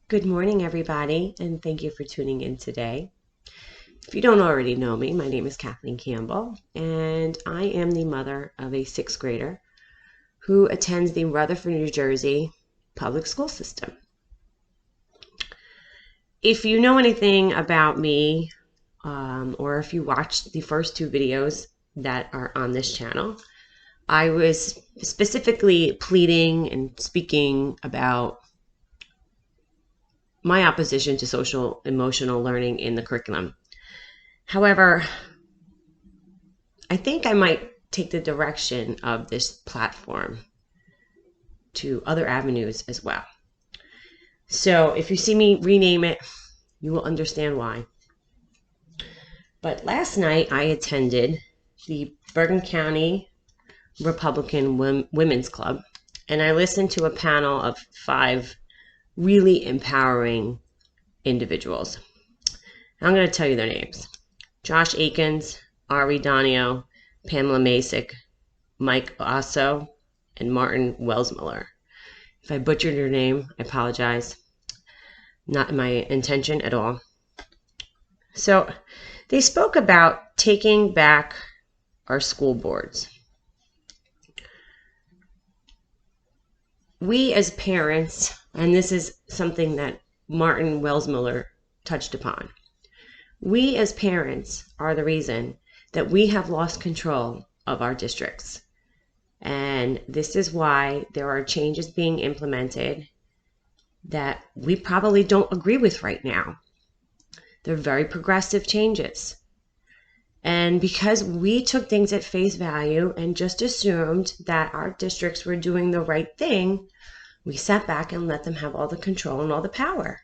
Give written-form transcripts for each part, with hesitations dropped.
Good morning, everybody, and thank you for tuning in today. If you don't already know me, my name is Kathleen Campbell, and I am the mother of a sixth grader who attends the Rutherford, New Jersey public school system. If you know anything about me, or if you watched the first two videos that are on this channel, I was specifically pleading and speaking about my opposition to social emotional learning in the curriculum. However, I think I might take the direction of this platform to other avenues as well. So if you see me rename it, you will understand why. But last night I attended the Bergen County Republican Women's Club, and I listened to a panel of 5 really empowering individuals. I'm going to tell you their names. Josh Akins, Ari Donio, Pamela Masick, Mike Osso, and Martin Welsmiller. If I butchered your name, I apologize. Not my intention at all. So they spoke about taking back our school boards. We as parents, and this is something that Martin Welsmiller touched upon, we as parents are the reason that we have lost control of our districts. And this is why there are changes being implemented that we probably don't agree with right now. They're very progressive changes. And because we took things at face value and just assumed that our districts were doing the right thing, we sat back and let them have all the control and all the power.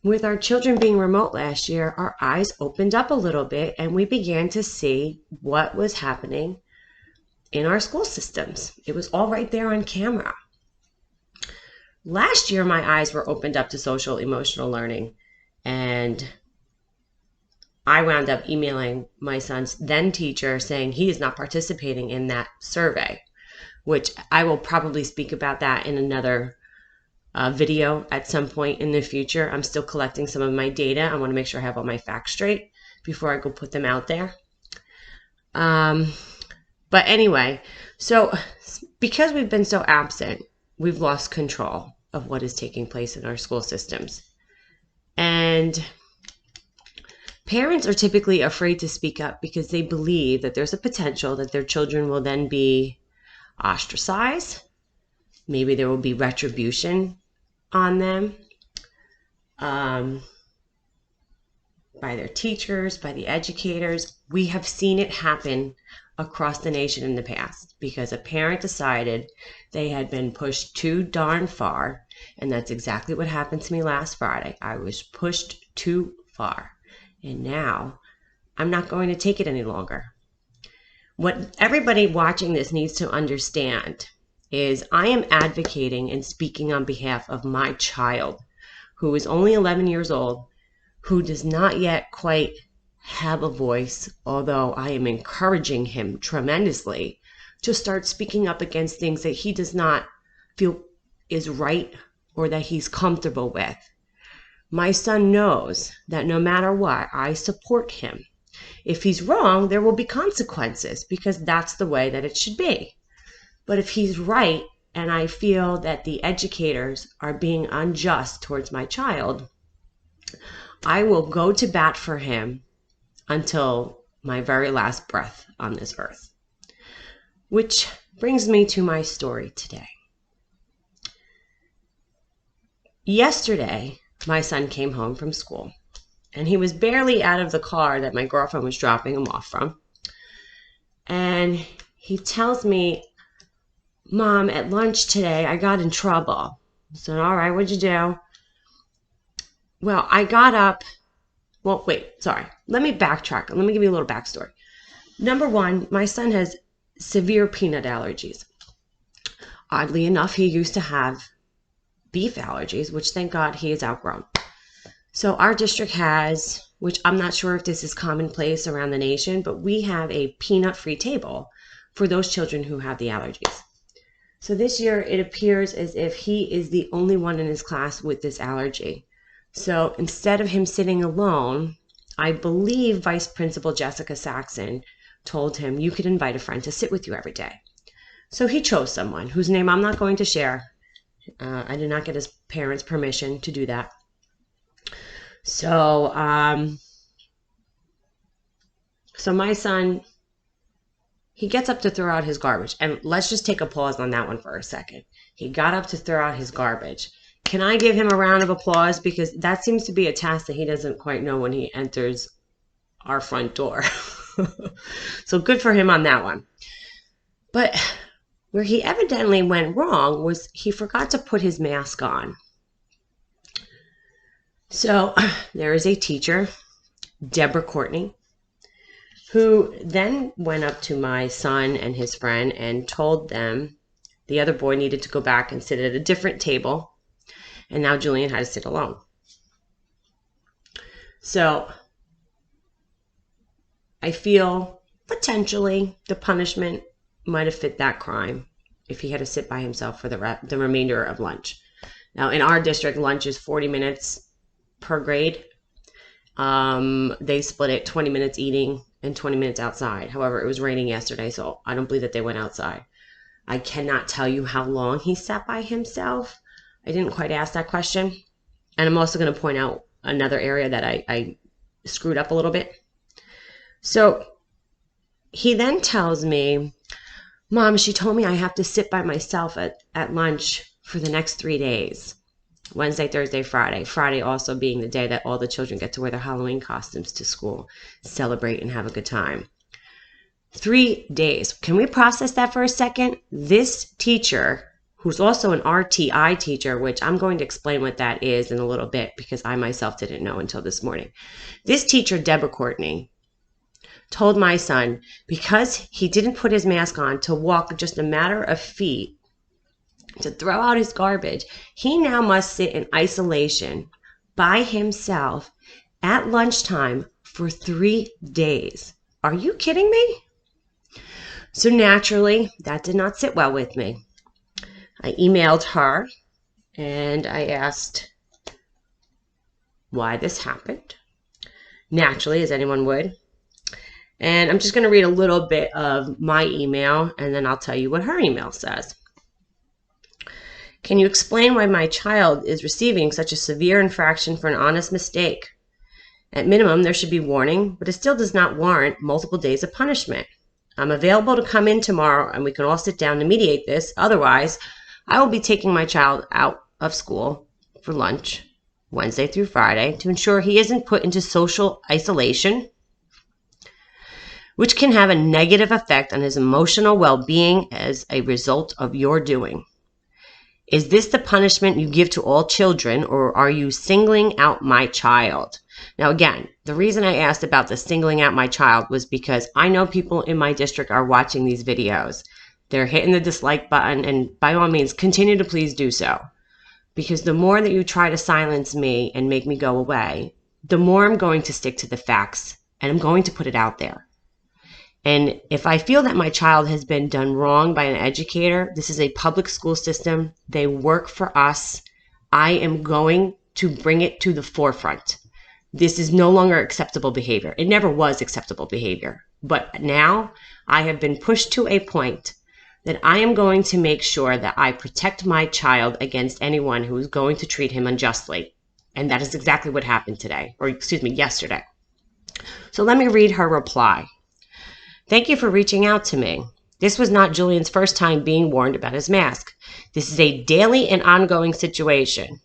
With our children being remote last year, our eyes opened up a little bit and we began to see what was happening in our school systems. It was all right there on camera. Last year, my eyes were opened up to social emotional learning, and I wound up emailing my son's then teacher saying he is not participating in that survey, which I will probably speak about that in another video at some point in the future. I'm still collecting some of my data. I want to make sure I have all my facts straight before I go put them out there. But anyway, so because we've been so absent, we've lost control of what is taking place in our school systems. And parents are typically afraid to speak up because they believe that there's a potential that their children will then be ostracized. Maybe there will be retribution on them by their teachers, by the educators. We have seen it happen across the nation in the past because a parent decided they had been pushed too darn far, and that's exactly what happened to me last Friday. I was pushed too far, and now I'm not going to take it any longer. What everybody watching this needs to understand is I am advocating and speaking on behalf of my child, who is only 11 years old, who does not yet quite have a voice, although I am encouraging him tremendously to start speaking up against things that he does not feel is right or that he's comfortable with. My son knows that no matter what, I support him. If he's wrong, there will be consequences because that's the way that it should be. But if he's right, and I feel that the educators are being unjust towards my child, I will go to bat for him until my very last breath on this earth. Which brings me to my story today. Yesterday, my son came home from school, and he was barely out of the car that my girlfriend was dropping him off from. And he tells me, "Mom, at lunch today, I got in trouble." I said, "All right, what'd you do?" "Well, I got up." Well, wait, sorry. Let me backtrack. Let me give you a little backstory. Number one, my son has severe peanut allergies. Oddly enough, he used to have beef allergies, which thank God he has outgrown. So our district has, which I'm not sure if this is commonplace around the nation, but we have a peanut-free table for those children who have the allergies. So this year it appears as if he is the only one in his class with this allergy. So instead of him sitting alone, I believe Vice Principal Jessica Saxon told him you could invite a friend to sit with you every day. So he chose someone whose name I'm not going to share. I did not get his parents' permission to do that. So, so my son, he gets up to throw out his garbage. And let's just take a pause on that one for a second. He got up to throw out his garbage. Can I give him a round of applause? Because that seems to be a task that he doesn't quite know when he enters our front door. So good for him on that one. But where he evidently went wrong was he forgot to put his mask on. So there is a teacher, Deborah Courtney, who then went up to my son and his friend and told them the other boy needed to go back and sit at a different table, and now Julian had to sit alone. So I feel potentially the punishment might have fit that crime if he had to sit by himself for the remainder of lunch. Now, in our district, lunch is 40 minutes per grade. They split it 20 minutes eating and 20 minutes outside. However, it was raining yesterday, so I don't believe that they went outside. I cannot tell you how long he sat by himself. I didn't quite ask that question. And I'm also going to point out another area that I screwed up a little bit. So he then tells me, Mom, she told me I have to sit by myself at lunch for the next 3 days. Wednesday, Thursday, Friday. Friday also being the day that all the children get to wear their Halloween costumes to school, celebrate, and have a good time. 3 days. Can we process that for a second? This teacher, who's also an RTI teacher, which I'm going to explain what that is in a little bit because I myself didn't know until this morning. This teacher, Deborah Courtney, told my son because he didn't put his mask on to walk just a matter of feet to throw out his garbage, he now must sit in isolation by himself at lunchtime for 3 days. Are you kidding me? So naturally, that did not sit well with me. I emailed her and I asked why this happened. Naturally, as anyone would. And I'm just going to read a little bit of my email and then I'll tell you what her email says. Can you explain why my child is receiving such a severe infraction for an honest mistake? At minimum, there should be warning, but it still does not warrant multiple days of punishment. I'm available to come in tomorrow and we can all sit down to mediate this. Otherwise, I will be taking my child out of school for lunch Wednesday through Friday to ensure he isn't put into social isolation, which can have a negative effect on his emotional well-being as a result of your doing. Is this the punishment you give to all children, or are you singling out my child? Now, again, the reason I asked about the singling out my child was because I know people in my district are watching these videos. They're hitting the dislike button, and by all means, continue to please do so. Because the more that you try to silence me and make me go away, the more I'm going to stick to the facts, and I'm going to put it out there. And if I feel that my child has been done wrong by an educator, this is a public school system. They work for us. I am going to bring it to the forefront. This is no longer acceptable behavior. It never was acceptable behavior. But now I have been pushed to a point that I am going to make sure that I protect my child against anyone who is going to treat him unjustly. And that is exactly what happened today, or excuse me, yesterday. So let me read her reply. Thank you for reaching out to me. This was not Julian's first time being warned about his mask. This is a daily and ongoing situation.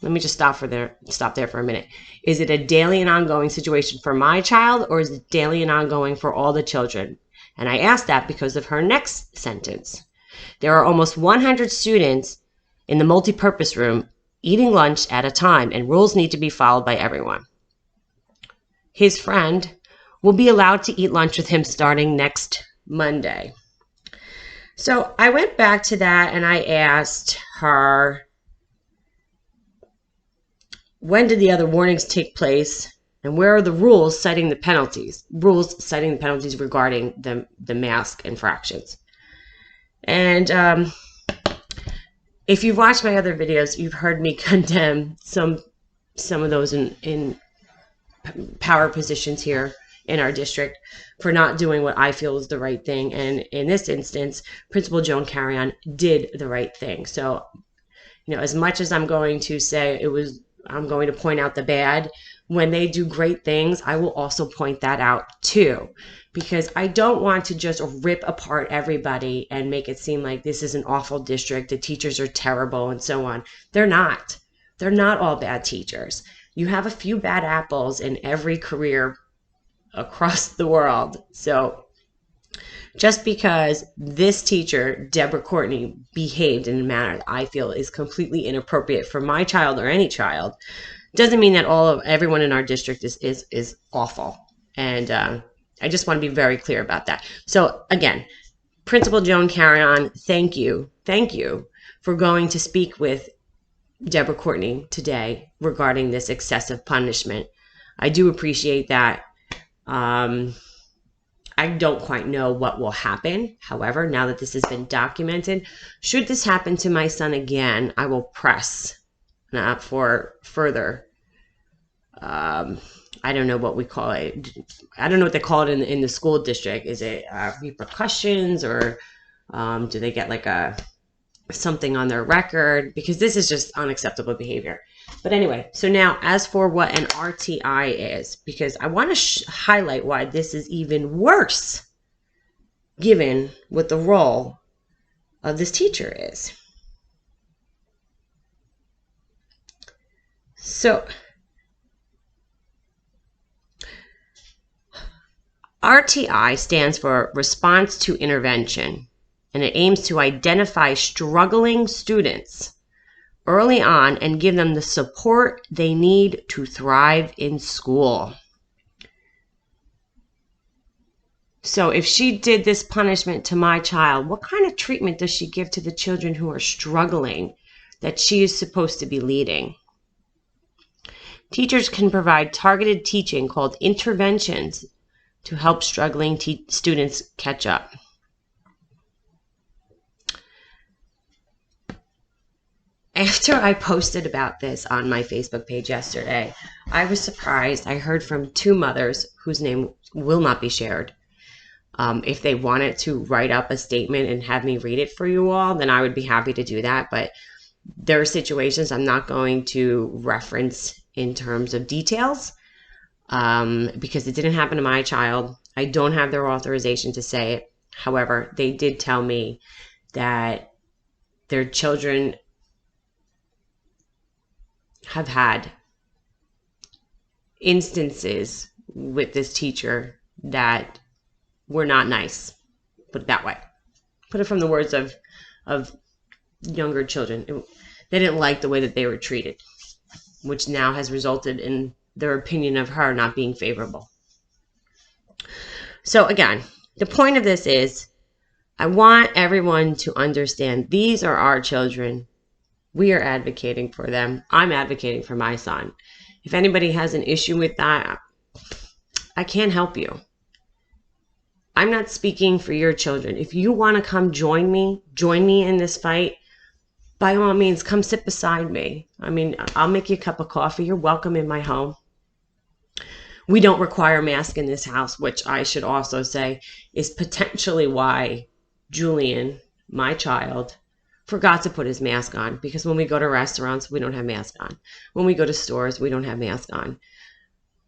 Let me just stop there for a minute. Is it a daily and ongoing situation for my child, or is it daily and ongoing for all the children? And I asked that because of her next sentence. There are almost 100 students in the multipurpose room eating lunch at a time, and rules need to be followed by everyone. His friend will be allowed to eat lunch with him starting next Monday. So I went back to that and I asked her, when did the other warnings take place and where are the rules citing the penalties? Rules citing the penalties regarding the mask infractions. And If you've watched my other videos, you've heard me condemn some of those in power positions here in our district for not doing what I feel is the right thing. And in this instance, Principal Joan Carrion did the right thing. So, as much as I'm going to say I'm going to point out the bad, when they do great things, I will also point that out too, because I don't want to just rip apart everybody and make it seem like this is an awful district, the teachers are terrible and so on. They're not. They're not all bad teachers. You have a few bad apples in every career across the world. So just because this teacher, Deborah Courtney, behaved in a manner that I feel is completely inappropriate for my child or any child, doesn't mean that everyone in our district is awful. And I just want to be very clear about that. So again, Principal Joan Carrion, thank you for going to speak with Deborah Courtney today regarding this excessive punishment. I do appreciate that. I don't quite know what will happen. However, now that this has been documented, should this happen to my son again, I will press for further, I don't know what we call it. I don't know what they call it in the school district. Is it repercussions, or do they get like something on their record? Because this is just unacceptable behavior. But anyway, so now as for what an RTI is, because I want to highlight why this is even worse given what the role of this teacher is. So RTI stands for Response to Intervention, and it aims to identify struggling students early on and give them the support they need to thrive in school. So if she did this punishment to my child, what kind of treatment does she give to the children who are struggling that she is supposed to be leading? Teachers can provide targeted teaching called interventions to help struggling students catch up. After I posted about this on my Facebook page yesterday, I was surprised. I heard from two mothers whose name will not be shared. If they wanted to write up a statement and have me read it for you all, then I would be happy to do that. But there are situations I'm not going to reference in terms of details because it didn't happen to my child. I don't have their authorization to say it. However, they did tell me that their children have had instances with this teacher that were not nice. Put it that way. Put it from the words of younger children. They didn't like the way that they were treated, which now has resulted in their opinion of her not being favorable. So again, the point of this is I want everyone to understand these are our children. We are advocating for them. I'm advocating for my son. If anybody has an issue with that, I can't help you. I'm not speaking for your children. If you want to come join me in this fight, by all means, come sit beside me. I mean, I'll make you a cup of coffee. You're welcome in my home. We don't require masks in this house, which I should also say is potentially why Julian, my child, forgot to put his mask on, because when we go to restaurants, we don't have masks on. When we go to stores, we don't have masks on.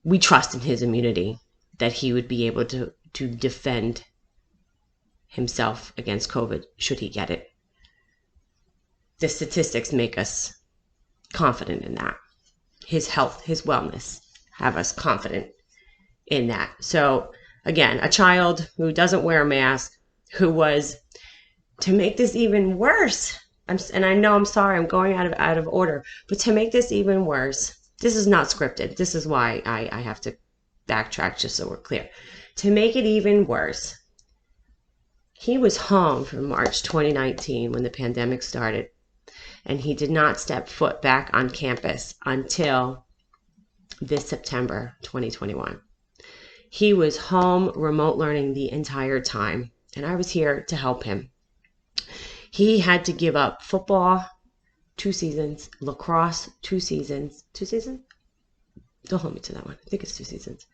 We trust in his immunity that he would be able to defend himself against COVID should he get it. The statistics make us confident in that. His health, his wellness have us confident in that. So again, a child who doesn't wear a mask, who was, to make this even worse, and I know I'm sorry, I'm going out of order, but to make this even worse, this is not scripted. This is why I have to backtrack just so we're clear. To make it even worse, he was home from March 2019 when the pandemic started, and he did not step foot back on campus until this September 2021. He was home remote learning the entire time, and I was here to help him. He had to give up football 2 seasons. Lacrosse, 2 seasons. 2 seasons? Don't hold me to that one. I think it's 2 seasons.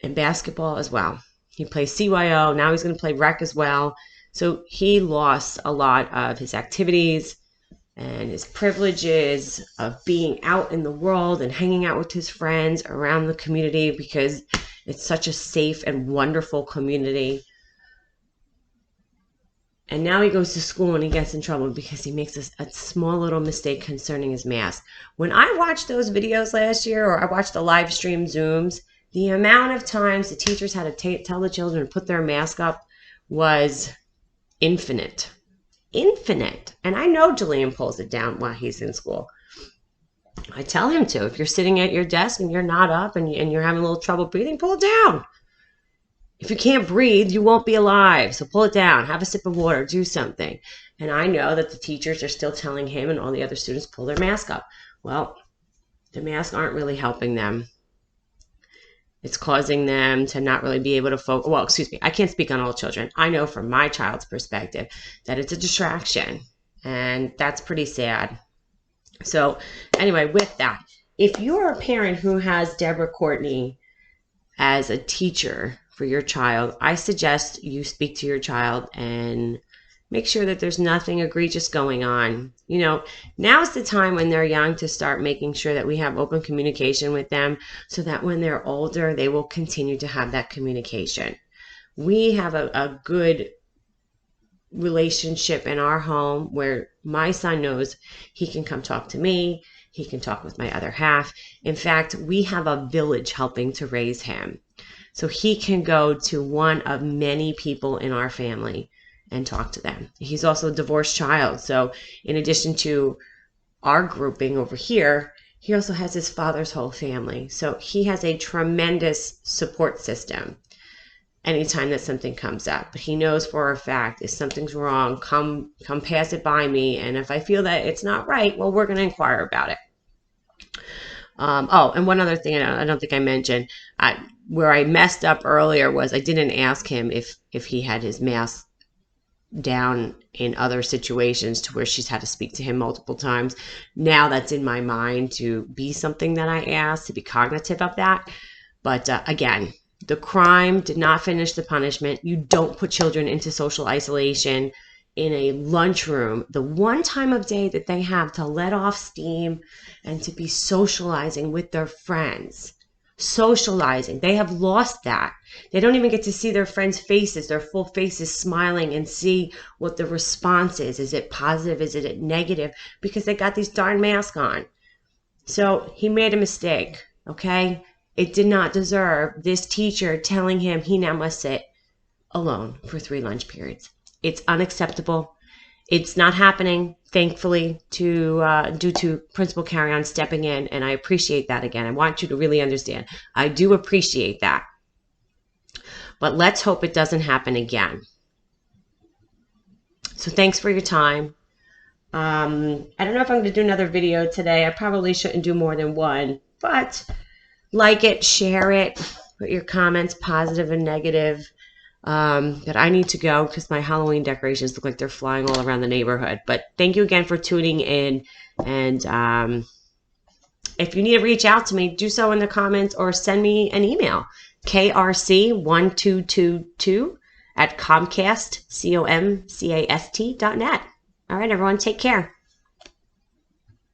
And basketball as well. He plays CYO. Now he's going to play rec as well. So he lost a lot of his activities and his privileges of being out in the world and hanging out with his friends around the community, because it's such a safe and wonderful community. And now he goes to school and he gets in trouble because he makes a small little mistake concerning his mask. When I watched those videos last year, or I watched the live stream Zooms, the amount of times the teachers had to tell the children to put their mask up was infinite. Infinite. And I know Julian pulls it down while he's in school. I tell him to. If you're sitting at your desk and you're not up and you're having a little trouble breathing, pull it down. If you can't breathe, you won't be alive. So pull it down. Have a sip of water. Do something. And I know that the teachers are still telling him and all the other students pull their mask up. Well, the masks aren't really helping them. It's causing them to not really be able to focus. Well, excuse me. I can't speak on all children. I know from my child's perspective that it's a distraction. And that's pretty sad. So anyway, with that, if you're a parent who has Deborah Courtney as a teacher for your child, I suggest you speak to your child and make sure that there's nothing egregious going on. You know, now's the time when they're young to start making sure that we have open communication with them, so that when they're older, they will continue to have that communication. We have a good relationship in our home where my son knows he can come talk to me. He can talk with my other half. In fact, we have a village helping to raise him. So he can go to one of many people in our family and talk to them. He's also a divorced child. So in addition to our grouping over here, he also has his father's whole family. So he has a tremendous support system anytime that something comes up. But he knows for a fact, if something's wrong, come pass it by me. And if I feel that it's not right, well, we're going to inquire about it. Oh, and one other thing I don't think I mentioned, where I messed up earlier was I didn't ask him if he had his mask down in other situations to where she's had to speak to him multiple times. Now that's in my mind to be something that I asked, to be cognitive of that. But again, the crime did not finish the punishment. You don't put children into social isolation in a lunchroom, the one time of day that they have to let off steam and to be socializing with their friends. Socializing. They have lost that. They don't even get to see their friends' faces, their full faces smiling, and see what the response is. Is it positive? Is it negative? Because they got these darn masks on. So he made a mistake, okay? It did not deserve this teacher telling him he now must sit alone for 3 lunch periods. It's unacceptable. It's not happening, thankfully, due to Principal Carry-On stepping in, and I appreciate that again. I want you to really understand. I do appreciate that. But let's hope it doesn't happen again. So thanks for your time. I don't know if I'm going to do another video today. I probably shouldn't do more than one, but like it, share it, put your comments, positive and negative. But I need to go because my Halloween decorations look like they're flying all around the neighborhood. But thank you again for tuning in. And if you need to reach out to me, do so in the comments or send me an email. krc1222@comcast.net. All right, everyone, take care.